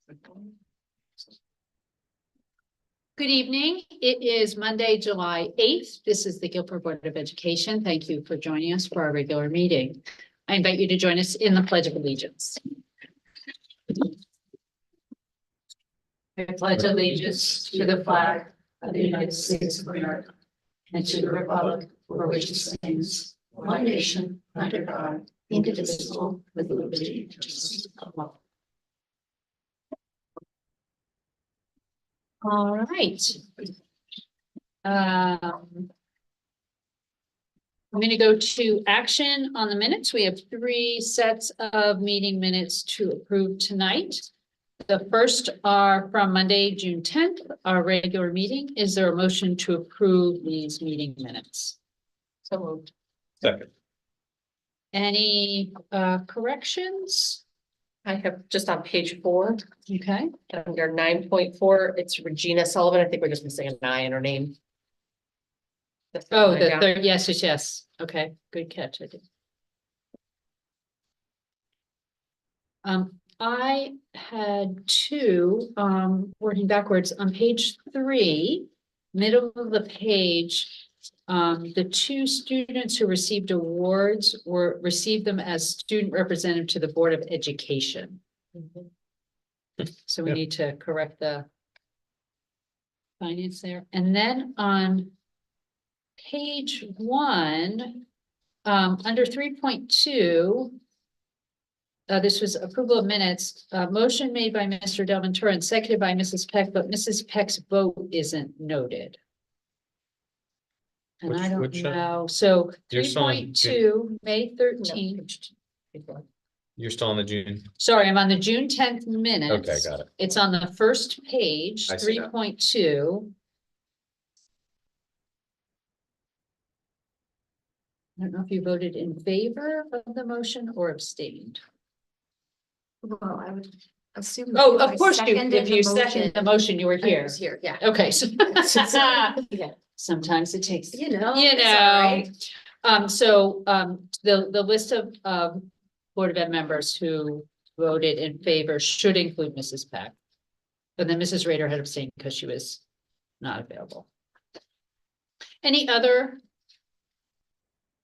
Good evening. It is Monday, July 8th. This is the Guilford Board of Education. Thank you for joining us for our regular meeting. I invite you to join us in the Pledge of Allegiance. I pledge allegiance to the flag of the United States of America and to the republic for which it stands, one nation, under God, indivisible, with liberty and justice for all. All right. I'm going to go to action on the minutes. We have 3 sets of meeting minutes to approve tonight. The first are from Monday, June 10th, our regular meeting. Is there a motion to approve these meeting minutes? So moved. Second. Any corrections? I have just on page 4, Okay. under 9.4, it's Regina Sullivan. I think we're just missing an I in her name. Oh, the third, yes. Okay, good catch. I did. I had 2, working backwards on page 3, middle of the page. The 2 students who received awards received them as student representative to the Board of Education. So we need to correct the finance there. And then on page 1, under 3.2, this was approval of minutes, motion made by Mr. Delventura and seconded by Mrs. Peck, but Mrs. Peck's vote isn't noted. And I don't know, so You're still on 3.2, May 13th. You're still on the June. Sorry, I'm on the June 10th minutes. Okay, got it. It's on the first page, I see that. 3.2. I don't know if you voted in favor of the motion or abstained. Well, I would assume. Oh, if of I course, seconded if you the seconded the motion, you were I here. was here, yeah. Okay, so Yeah. sometimes it takes, You know. you it's all know. right. The list of Board of Ed members who voted in favor should include Mrs. Peck. But then Mrs. Rader had abstained because she was not available. Any other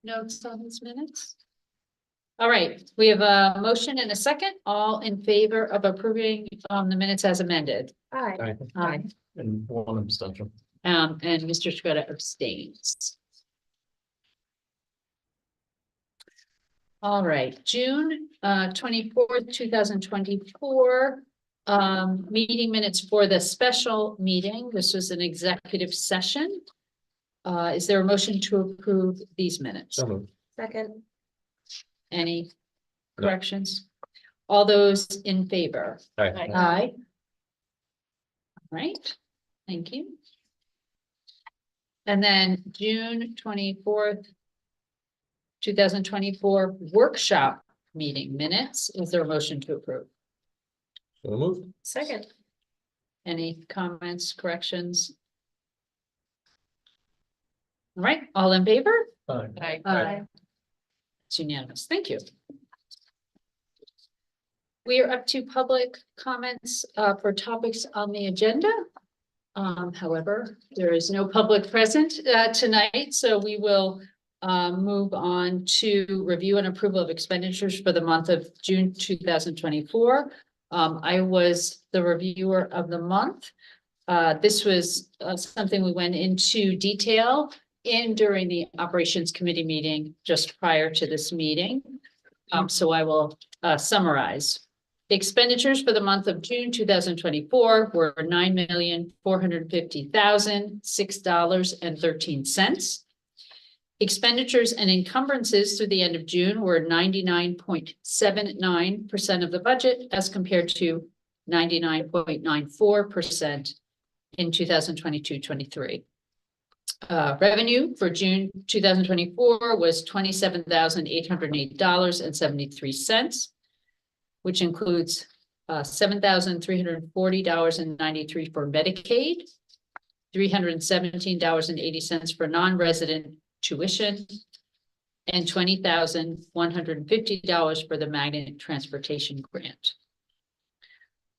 notes on these minutes? All right, we have a motion and a second. All in favor of approving the minutes as amended? Aye. Aye. And 1 abstention. And Mr. Shkreta abstains. All right, June 24th, 2024, meeting minutes for the special meeting. This was an executive session. Is there a motion to approve these minutes? So moved. Second. Any No. corrections? All those in favor? Aye. Aye. All right, thank you. And then June 24th, 2024 workshop meeting minutes. Is there a motion to approve? So moved. Second. Any comments, corrections? All right, all in favor? Aye. Aye. It's unanimous. Thank you. We are up to public comments for topics on the agenda. However, there is no public present tonight, so we will move on to review and approval of expenditures for the month of June 2024. I was the reviewer of the month. This was something we went into detail during the operations committee meeting just prior to this meeting. So I will summarize. The expenditures for the month of June 2024 were $9,450,006.13. Expenditures and encumbrances through the end of June were 99.79% of the budget as compared to 99.94% in 2022-23. Revenue for June 2024 was $27,808.73, which includes $7,340.93 for Medicaid, $317.80 for non-resident tuition, and $20,150 for the magnet transportation grant.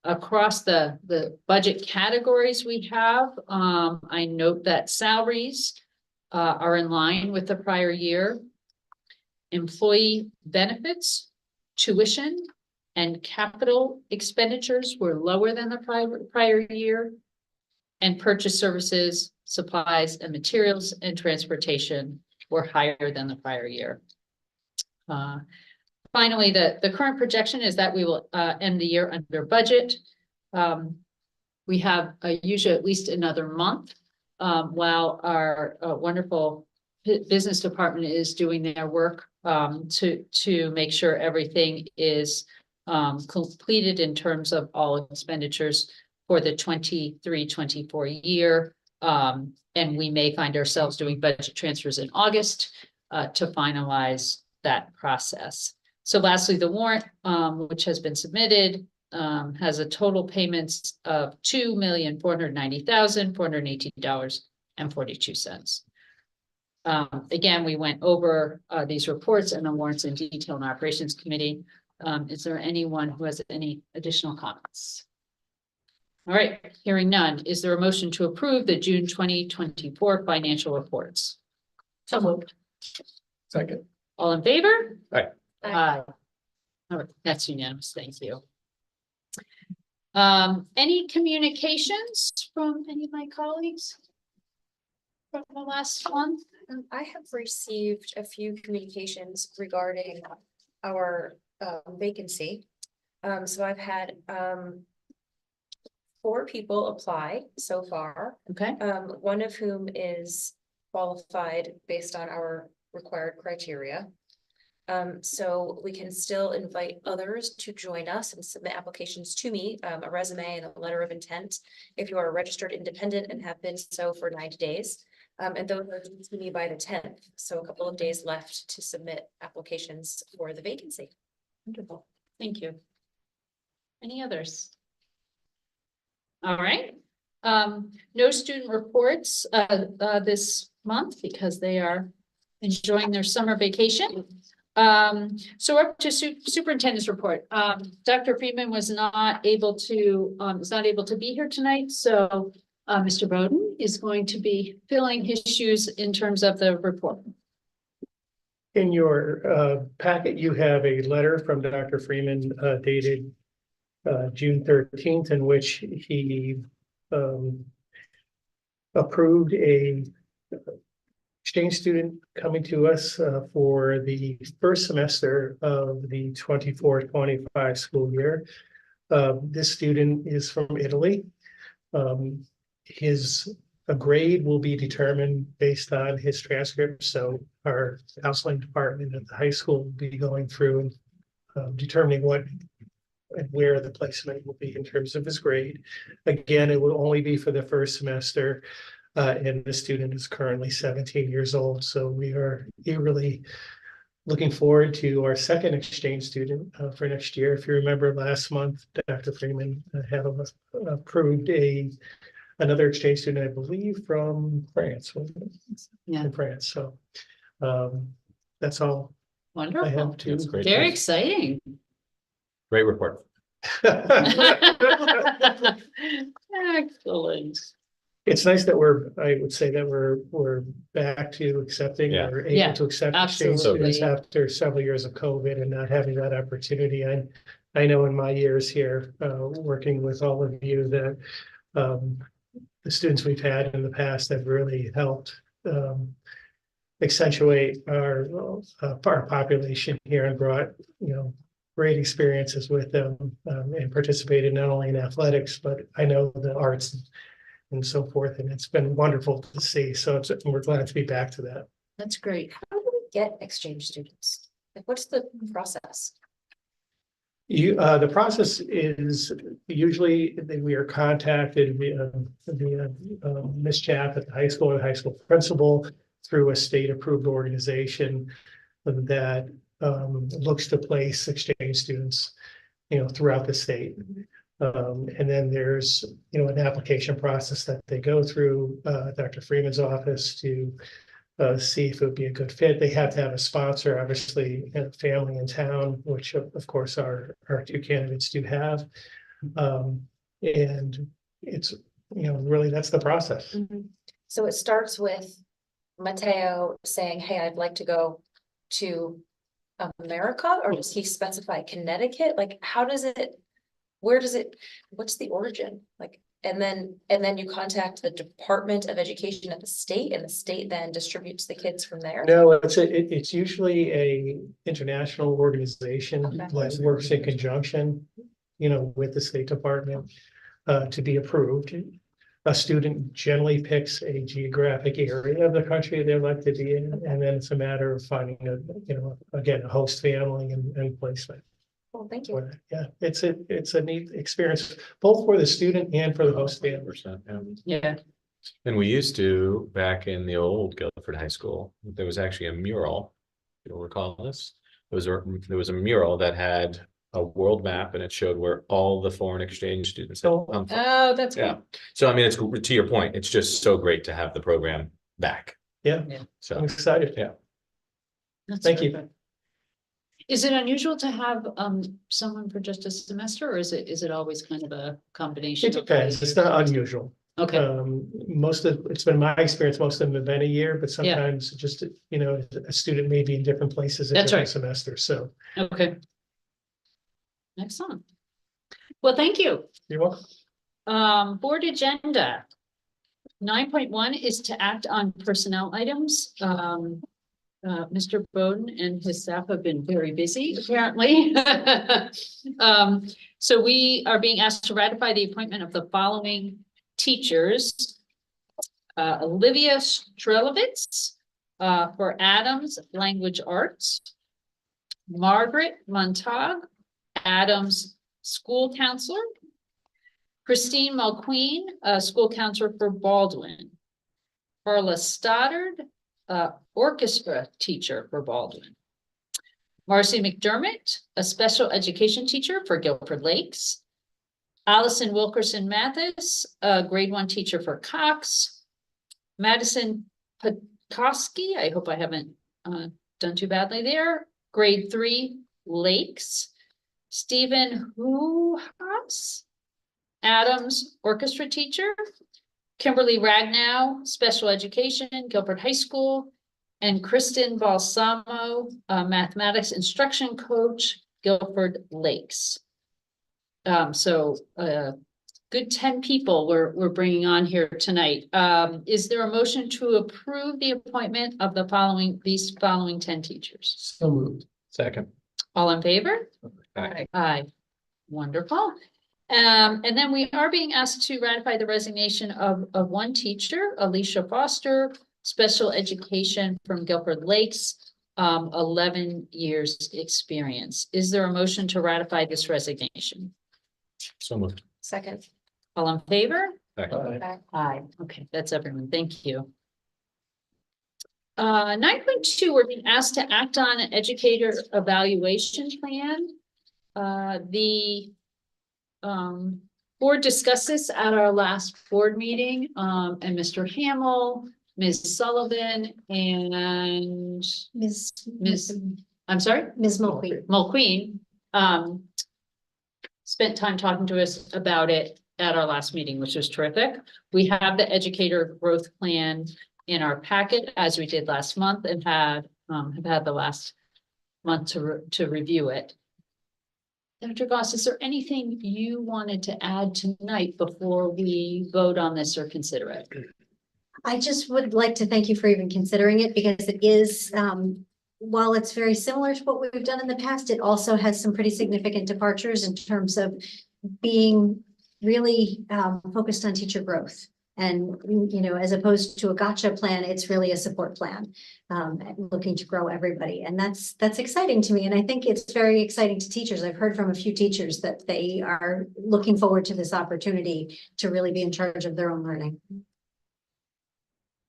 across the budget categories we have, I note that salaries are in line with the prior year. Employee benefits, tuition, and capital expenditures were lower than the prior year. And purchase services, supplies, and materials and transportation were higher than the prior year. Finally, the current projection is that we will end the year under budget. We have usually at least another month while our wonderful business department is doing their work to make sure everything is completed in terms of all expenditures for the 23-24 year. And we may find ourselves doing budget transfers in August to finalize that process. So lastly, the warrant, which has been submitted, has a total payments of $2,490,418.42. Again, we went over these reports and the warrants in detail in operations committee. Is there anyone who has any additional comments? All right, hearing none. Is there a motion to approve the June 2024 financial reports? So moved. Second. All in favor? Aye. Aye. All right, that's unanimous. Thank you. Any communications from any of my colleagues from the last month? I have received a few communications regarding our vacancy. So I've had 4 people apply so far, Okay, one of whom is qualified based on our required criteria. So we can still invite others to join us and submit applications to me, a resume and a letter of intent, if you are a registered independent and have been so for 90 days. And those are due to me by the 10th, so a couple of days left to submit applications for the vacancy. wonderful. Thank you. Any others? All right. No student reports this month because they are enjoying their summer vacation. So we're up to superintendent's report. Dr. Friedman is not able to be here tonight, so Mr. Bowden is going to be filling his shoes in terms of the report. In your packet, you have a letter from Dr. Freeman dated June 13th, in which he approved a exchange student coming to us for the first semester of the 24-25 school year. This student is from Italy. His grade will be determined based on his transcript. So our counseling department at the high school will be going through and determining what and where the placement will be in terms of his grade. Again, it will only be for the first semester. And the student is currently 17 years old. So we are eagerly looking forward to our second exchange student for next year. If you remember last month, Dr. Freeman had approved another exchange student, I believe, from France. Wasn't it? Yeah. In France. So that's all I Wonderful. have to. That's great. Very exciting. Great report. Excellent. It's nice that I would say that we're back to accepting Yeah. or Yeah, able to accept exchange absolutely. students after several years of COVID and not having that opportunity. I know in my years here, working with all of you, that the students we've had in the past have really helped accentuate our population here and brought, great experiences with them and participated not only in athletics, but I know the arts and so forth. And it's been wonderful to see. So we're glad to be back to that. That's great. How do we get exchange students? Like, what's the process? The process is usually that we are contacted via Ms. Chapp at the high school or the high school principal through a state approved organization that looks to place exchange students, throughout the state. And then there's, an application process that they go through Dr. Freeman's office to see if it would be a good fit. They have to have a sponsor, obviously, and a family in town, which of course our 2 candidates do have. And it's, really, that's the process. So it starts with Mateo saying, hey, I'd like to go to America, or does he specify Connecticut? Like, how does it, what's the origin? Like, and then you contact the Department of Education at the state, and the state then distributes the kids from there? No, it's usually a international organization Okay. that works in conjunction, with the State Department, to be approved. A student generally picks a geographic area of the country they'd like to be in, and then it's a matter of finding a host family and placement. Well, thank you. for that. Yeah, it's a neat experience, both for the student and for the host family. 100%, yeah. Yeah, And we used to, back in the old Guilford High School, there was actually a mural. You'll recall this. There was a mural that had a world map, and it showed where all the foreign exchange students had come from. oh, that's Yeah. good. So I mean, it's to your point, it's just so great to have the program back. Yeah, I'm So excited. Yeah. That's Thank you. terrific. Is it unusual to have someone for just a semester, or is it always kind of a combination? It depends. It's not unusual. Okay, It's been my experience, most of them have been a year, but sometimes just, a student may be in different places at That's different right. semesters, so okay. Excellent. Well, thank you. you're welcome. Board agenda. 9.1 is to act on personnel items. Mr. Bowden and his staff have been very busy, apparently. So we are being asked to ratify the appointment of the following teachers. Olivia Strelovitz for Adams Language Arts. Margaret Montag, Adams School Counselor. Christine Mulqueen, School Counselor for Baldwin. Carla Stoddard, Orchestra Teacher for Baldwin. Marcy McDermott, a Special Education Teacher for Guilford Lakes. Allison Wilkerson Mathis, Grade 1 Teacher for Cox. Madison Petoskey, I hope I haven't done too badly there, Grade 3 Lakes. Stephen Huhas, Adams Orchestra Teacher. Kimberly Ragnow, Special Education, Guilford High School. And Kristen Balsamo, Mathematics Instruction Coach, Guilford Lakes. So good 10 people we're bringing on here tonight. Is there a motion to approve the appointment of these following 10 teachers? So moved. Second. All in favor? Aye. Aye. Wonderful. And then we are being asked to ratify the resignation of one teacher, Alicia Foster, Special Education from Guilford Lakes, 11 years experience. Is there a motion to ratify this resignation? So moved. Second. All in favor? Aye. Aye. Okay, that's everyone. Thank you. 9.2, we're being asked to act on an educator evaluation plan. The board discussed this at our last board meeting, and Mr. Hamill, Ms. Sullivan, and I'm sorry? Ms. Mulqueen. Mulqueen, spent time talking to us about it at our last meeting, which was terrific. We have the educator growth plan in our packet, as we did last month, and have had the last month to review it. Dr. Goss, is there anything you wanted to add tonight before we vote on this or consider it? I just would like to thank you for even considering it, because it is, while it's very similar to what we've done in the past, it also has some pretty significant departures in terms of being really focused on teacher growth. And, as opposed to a gotcha plan, it's really a support plan, looking to grow everybody. And that's exciting to me. And I think it's very exciting to teachers. I've heard from a few teachers that they are looking forward to this opportunity to really be in charge of their own learning.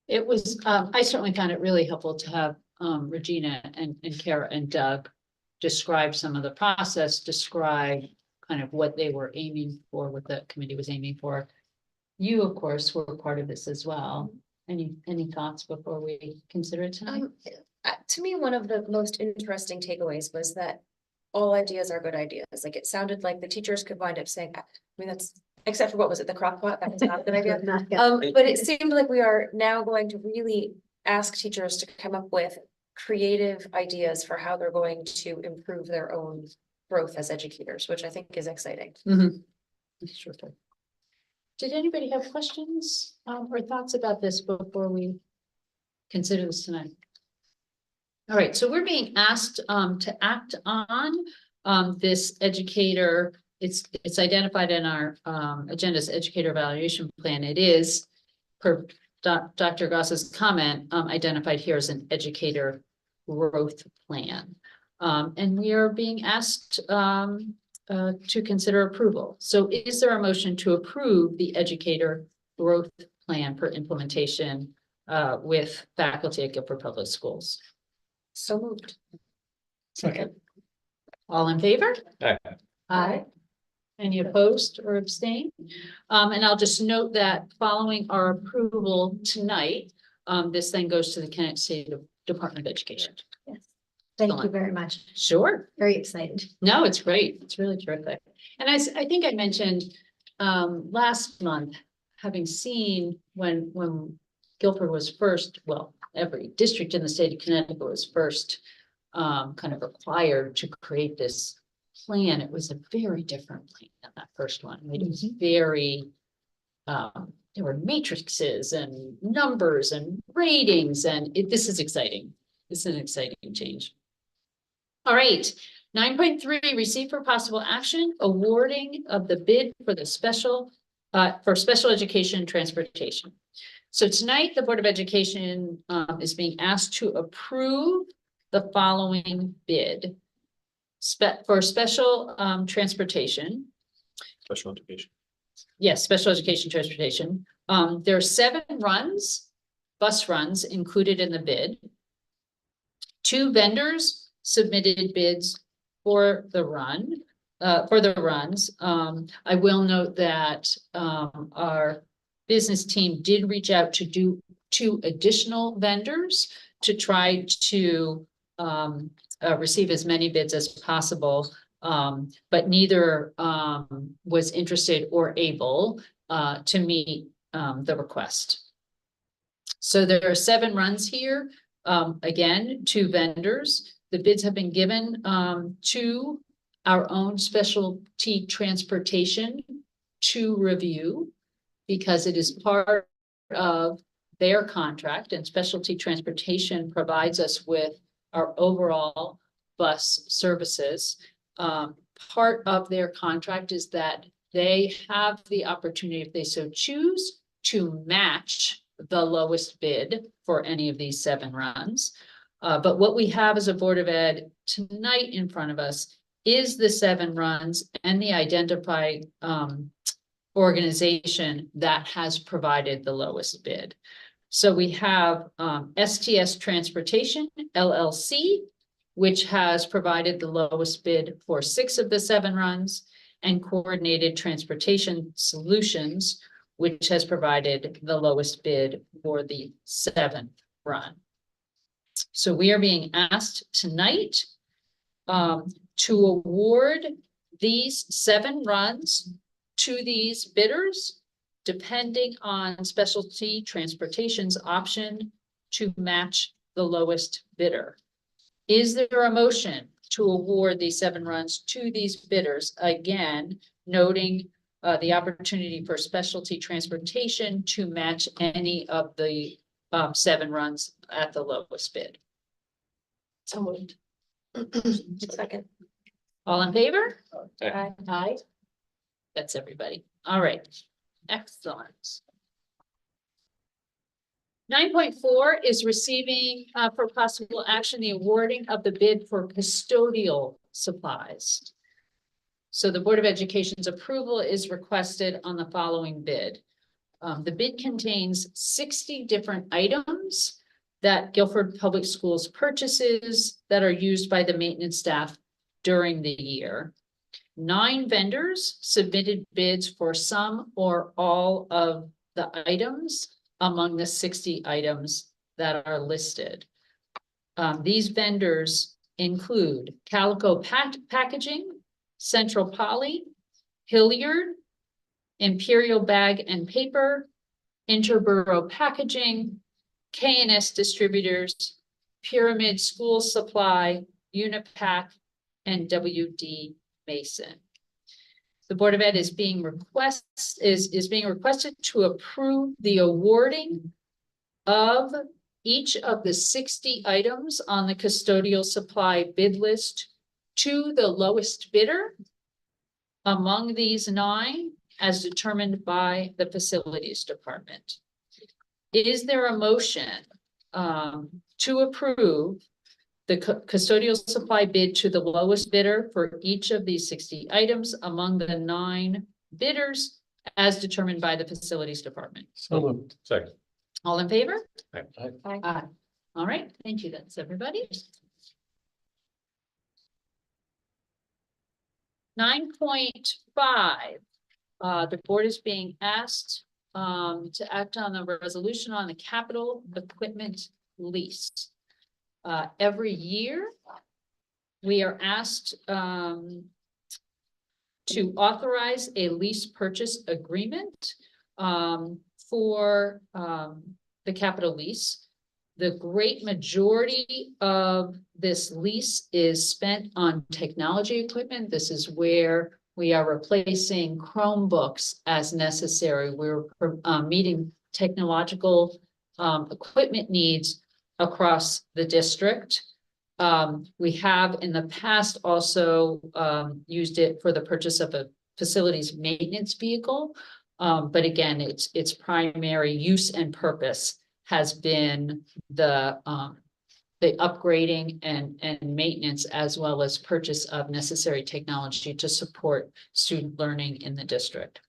It was, I certainly found it really helpful to have Regina and Kara and Doug describe some of the process, describe kind of what they were aiming for, what the committee was aiming for. You, of course, were part of this as well. Any thoughts before we consider it tonight? To me, one of the most interesting takeaways was that all ideas are good ideas. Like it sounded like the teachers could wind up saying, I mean, that's, except for what was it, the crock pot? That was not a good idea. Not good. But it seemed like we are now going to really ask teachers to come up with creative ideas for how they're going to improve their own growth as educators, which I think is exciting. Sure. Did anybody have questions or thoughts about this before we consider this tonight? All right, so we're being asked to act on this educator. It's identified in our agenda's educator evaluation plan. It is, per Dr. Goss's comment, identified here as an educator growth plan. And we are being asked to consider approval. So is there a motion to approve the educator growth plan for implementation with faculty at Guilford Public Schools? So moved. Second. All in favor? Aye. Aye. Any opposed or abstain? And I'll just note that following our approval tonight, this then goes to the Connecticut State Department of Education. Yes. Thank you very much. Sure. Very excited. No, it's great. It's really terrific. And I think I mentioned last month, having seen when Guilford was first, well, every district in the state of Connecticut was first kind of required to create this plan. It was a very different plan than that first one. It was very, there were matrices and numbers and ratings, and this is exciting. This is an exciting change. All right, 9.3, receive for possible action, awarding of the bid for the special education and transportation. So tonight, the Board of Education is being asked to approve the following bid for special transportation. Special education. Yes, special education transportation. There are 7 bus runs included in the bid. 2 vendors submitted bids for the runs. I will note that our business team did reach out to do 2 additional vendors to try to receive as many bids as possible, but neither was interested or able to meet the request. So there are 7 runs here. Again, 2 vendors. The bids have been given to our own specialty transportation to review, because it is part of their contract, and specialty transportation provides us with our overall bus services. Part of their contract is that they have the opportunity, if they so choose, to match the lowest bid for any of these 7 runs. But what we have as a Board of Ed tonight in front of us is the 7 runs and the identified organization that has provided the lowest bid. So we have STS Transportation, LLC, which has provided the lowest bid for 6 of the 7 runs, and Coordinated Transportation Solutions, which has provided the lowest bid for the 7th run. So we are being asked tonight to award these 7 runs to these bidders, depending on specialty transportation's option to match the lowest bidder. Is there a motion to award these 7 runs to these bidders? Again, noting the opportunity for specialty transportation to match any of the 7 runs at the lowest bid. So moved. Second. All in favor? Aye. Aye. That's everybody. All right. Excellent. 9.4 is receiving for possible action the awarding of the bid for custodial supplies. So the Board of Education's approval is requested on the following bid. The bid contains 60 different items that Guilford Public Schools purchases that are used by the maintenance staff during the year. 9 vendors submitted bids for some or all of the items among the 60 items that are listed. These vendors include Calico Packaging, Central Poly, Hilliard, Imperial Bag and Paper, Interborough Packaging, K&S Distributors, Pyramid School Supply, Unipack, and WD Mason. The Board of Ed is being requested to approve the awarding of each of the 60 items on the custodial supply bid list to the lowest bidder among these 9 as determined by the facilities department. Is there a motion to approve the custodial supply bid to the lowest bidder for each of these 60 items among the 9 bidders as determined by the facilities department? So moved. Second. All in favor? Aye. Aye. All right, thank you. That's everybody. 9.5, the board is being asked to act on the resolution on the capital equipment lease. Every year, we are asked to authorize a lease purchase agreement for the capital lease. The great majority of this lease is spent on technology equipment. This is where we are replacing Chromebooks as necessary. We're meeting technological equipment needs across the district. We have in the past also used it for the purchase of a facilities maintenance vehicle. But again, its primary use and purpose has been the upgrading and maintenance, as well as purchase of necessary technology to support student learning in the district.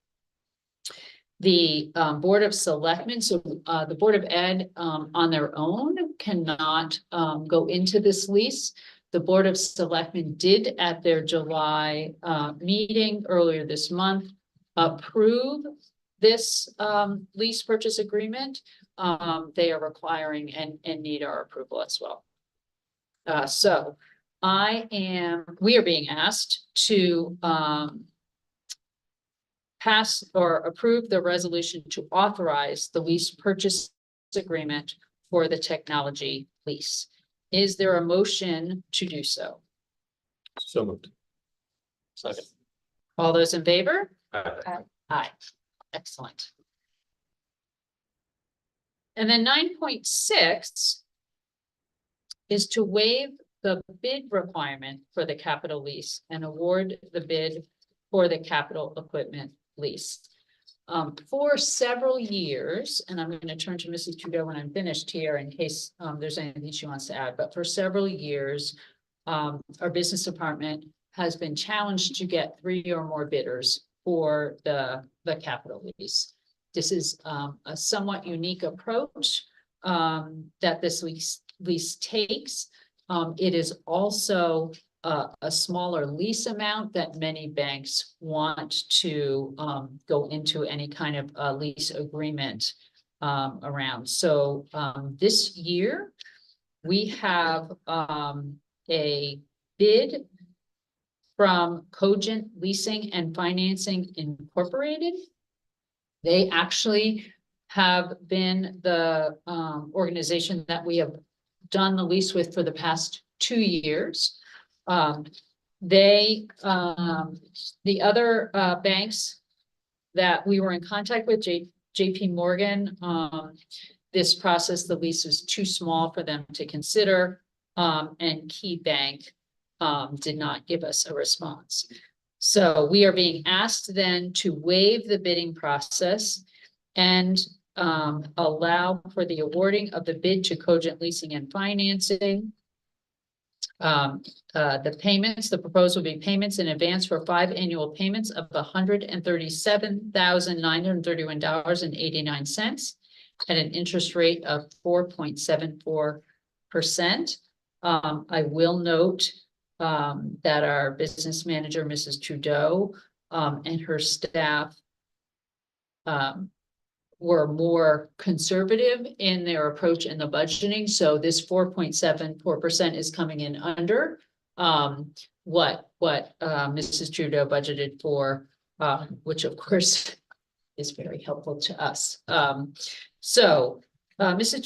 The Board of Selectmen, so the Board of Ed on their own cannot go into this lease. The Board of Selectmen did at their July meeting earlier this month approve this lease purchase agreement. They are requiring and need our approval as well. So we are being asked to pass or approve the resolution to authorize the lease purchase agreement for the technology lease. Is there a motion to do so? So moved. Second. All those in favor? Aye. Aye. Excellent. And then 9.6 is to waive the bid requirement for the capital lease and award the bid for the capital equipment lease. For several years, and I'm going to turn to Mrs. Trudeau when I'm finished here in case there's anything she wants to add, but for several years, our business department has been challenged to get 3 or more bidders for the capital lease. This is a somewhat unique approach that this lease takes. It is also a smaller lease amount that many banks want to go into any kind of lease agreement around. So this year, we have a bid from Cogent Leasing and Financing Incorporated. They actually have been the organization that we have done the lease with for the past 2 years. The other banks that we were in contact with, JP Morgan, this process, the lease was too small for them to consider, and Key Bank did not give us a response. So we are being asked then to waive the bidding process and allow for the awarding of the bid to Cogent Leasing and Financing. The payments, the proposal will be payments in advance for 5 annual payments of $137,931.89 at an interest rate of 4.74%. I will note that our business manager, Mrs. Trudeau, and her staff were more conservative in their approach in the budgeting, so this 4.74% is coming in under what Mrs. Trudeau budgeted for, which of course is very helpful to us. Mrs.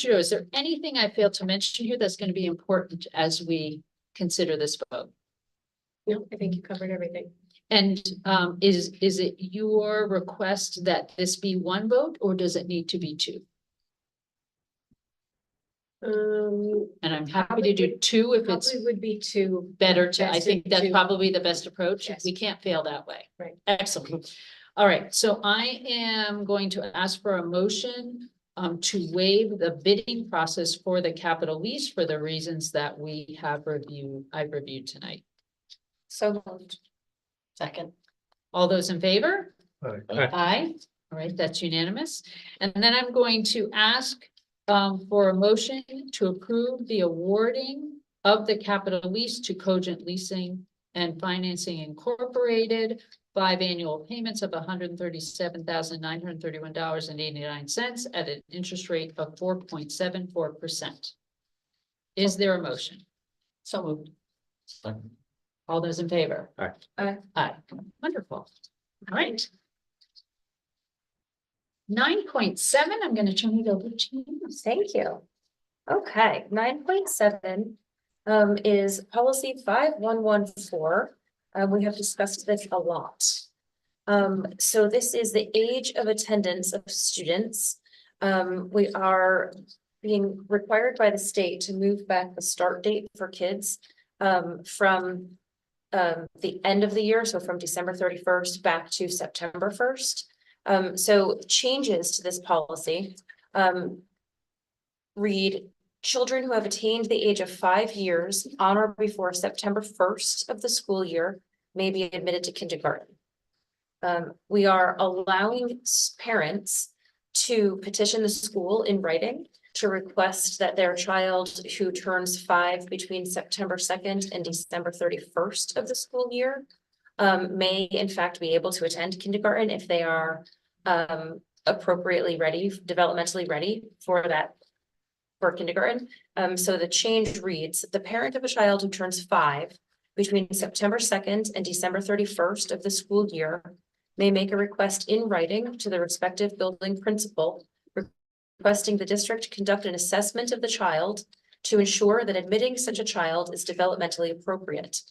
Trudeau, is there anything I failed to mention here that's going to be important as we consider this vote? No, I think you covered everything. And is it your request that this be one vote, or does it need to be two? And I'm happy to do two if it's Probably would be two. better to, I best think that's to- probably the best approach. Yes. We can't fail that way. Right. Excellent. All right, so I am going to ask for a motion to waive the bidding process for the capital lease for the reasons that I've reviewed tonight. So moved. Second. All those in favor? Aye. Aye. All right, that's unanimous. And then I'm going to ask for a motion to approve the awarding of the capital lease to Cogent Leasing and Financing Incorporated, 5 annual payments of $137,931.89 at an interest rate of 4.74%. Is there a motion? So moved. All those in favor? Aye. Aye. Aye. Wonderful. All right. 9.7, I'm going to turn it over to you. Thank you. Okay, 9.7 is policy 5114. We have discussed this a lot. So this is the age of attendance of students. We are being required by the state to move back the start date for kids from the end of the year, so from December 31st back to September 1st. So changes to this policy read, children who have attained the age of 5 years on or before September 1st of the school year may be admitted to kindergarten. We are allowing parents to petition the school in writing to request that their child who turns 5 between September 2nd and December 31st of the school year may in fact be able to attend kindergarten if they are appropriately ready, developmentally ready for kindergarten. So the change reads, the parent of a child who turns 5 between September 2nd and December 31st of the school year may make a request in writing to the respective building principal, requesting the district conduct an assessment of the child to ensure that admitting such a child is developmentally appropriate.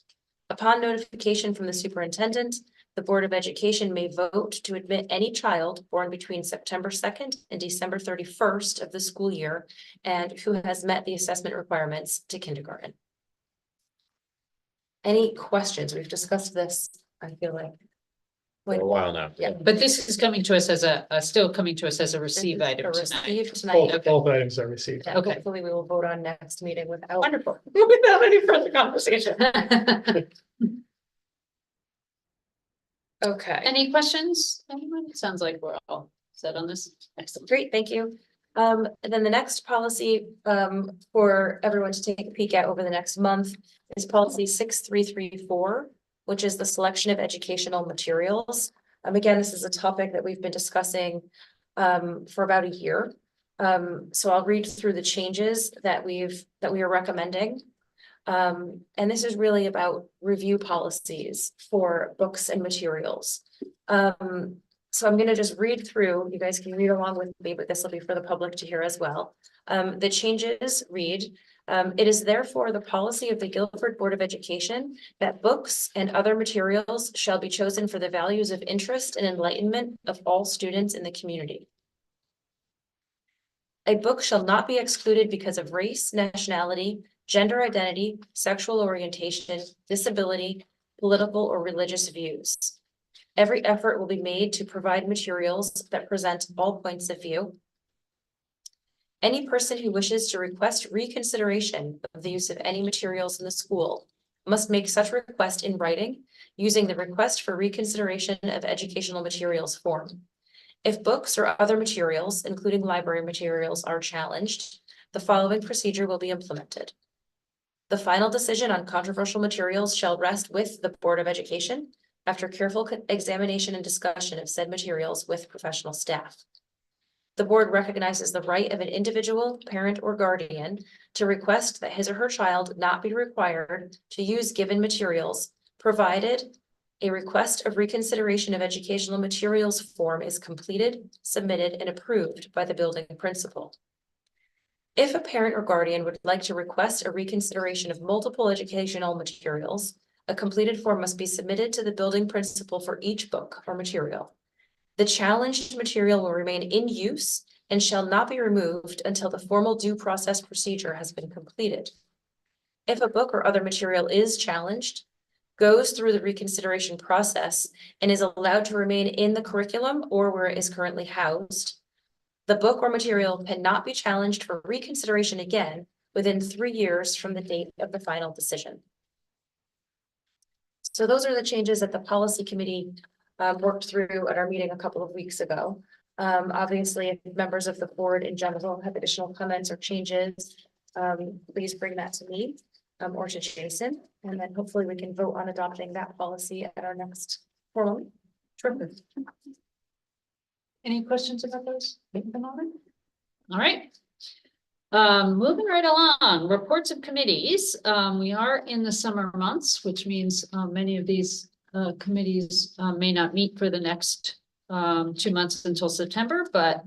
Upon notification from the superintendent, the Board of Education may vote to admit any child born between September 2nd and December 31st of the school year and who has met the assessment requirements to kindergarten. Any questions? We've discussed this, I feel like. For a while now. Yeah. But this is coming to us as still coming to us as a receive This is item a tonight. receive tonight. Both items are received. Yeah, Okay. hopefully we will vote on next meeting without, Wonderful. without any further conversation. Okay. Any questions? Anyone? It sounds like we're all set on this. Excellent. Great, thank you. And then the next policy for everyone to take a peek at over the next month is policy 6334, which is the selection of educational materials. Again, this is a topic that we've been discussing for about a year. So I'll read through the changes that we are recommending. And this is really about review policies for books and materials. So I'm going to just read through, you guys can read along with me, but this will be for the public to hear as well. The changes read, it is therefore the policy of the Guilford Board of Education that books and other materials shall be chosen for the values of interest and enlightenment of all students in the community. A book shall not be excluded because of race, nationality, gender identity, sexual orientation, disability, political or religious views. Every effort will be made to provide materials that present all points of view. Any person who wishes to request reconsideration of the use of any materials in the school must make such request in writing using the request for reconsideration of educational materials form. If books or other materials, including library materials, are challenged, the following procedure will be implemented. The final decision on controversial materials shall rest with the Board of Education after careful examination and discussion of said materials with professional staff. The board recognizes the right of an individual, parent, or guardian to request that his or her child not be required to use given materials, provided a request of reconsideration of educational materials form is completed, submitted, and approved by the building principal. If a parent or guardian would like to request a reconsideration of multiple educational materials, a completed form must be submitted to the building principal for each book or material. The challenged material will remain in use and shall not be removed until the formal due process procedure has been completed. If a book or other material is challenged, goes through the reconsideration process, and is allowed to remain in the curriculum or where it is currently housed, the book or material cannot be challenged for reconsideration again within 3 years from the date of the final decision. So those are the changes that the policy committee worked through at our meeting a couple of weeks ago. Obviously, if members of the board in general have additional comments or changes, please bring that to me or to Jason, and then hopefully we can vote on adopting that policy at our next forum. Terrific. Any questions about those at the moment? All right. Moving right along, reports of committees. We are in the summer months, which means many of these committees may not meet for the next 2 months until September, but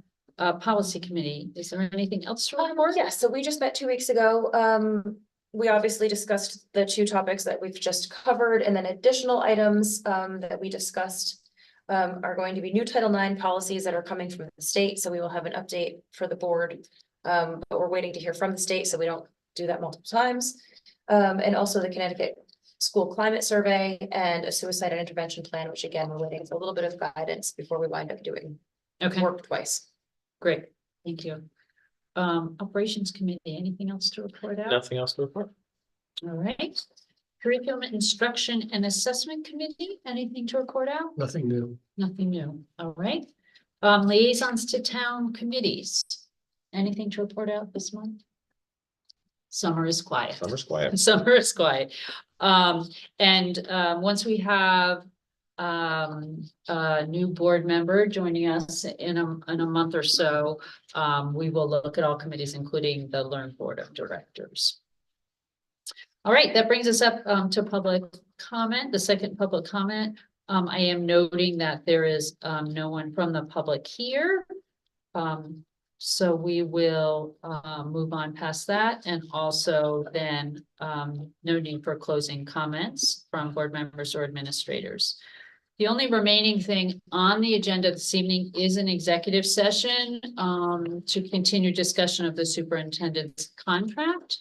policy committee, is there anything else to report? Yeah, so we just met 2 weeks ago. We obviously discussed the 2 topics that we've just covered, and then additional items that we discussed are going to be new Title IX policies that are coming from the state. So we will have an update for the board, but we're waiting to hear from the state, so we don't do that multiple times. And also the Connecticut School Climate Survey and a suicide and intervention plan, which again, we're waiting for a little bit of guidance before we wind up doing Okay, work twice. great. Thank you. Operations committee, anything else to report out? Nothing else to report? All right. Curriculum instruction and assessment committee, anything to report out? Nothing new. Nothing new. All right. Liaisons to town committees. Anything to report out this month? Summer is quiet. Summer's quiet. Summer is quiet. Once we have a new board member joining us in a month or so, we will look at all committees, including the Learn Board of Directors. All right, that brings us up to public comment, the second public comment. I am noting that there is no one from the public here. So we will move on past that, and also then no need for closing comments from board members or administrators. The only remaining thing on the agenda this evening is an executive session to continue discussion of the superintendent's contract.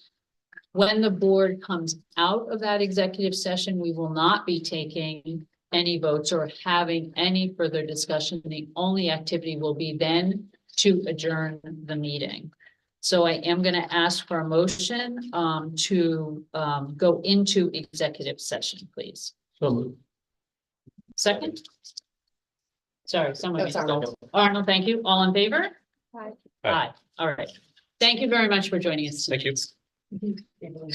When the board comes out of that executive session, we will not be taking any votes or having any further discussion. The only activity will be then to adjourn the meeting. So I am going to ask for a motion to go into executive session, please. So moved. Second? Sorry, someone. That's Arnold. Arnold, thank you. All in favor? Aye. Aye. All right. Thank you very much for joining us. Thank you. Thank you.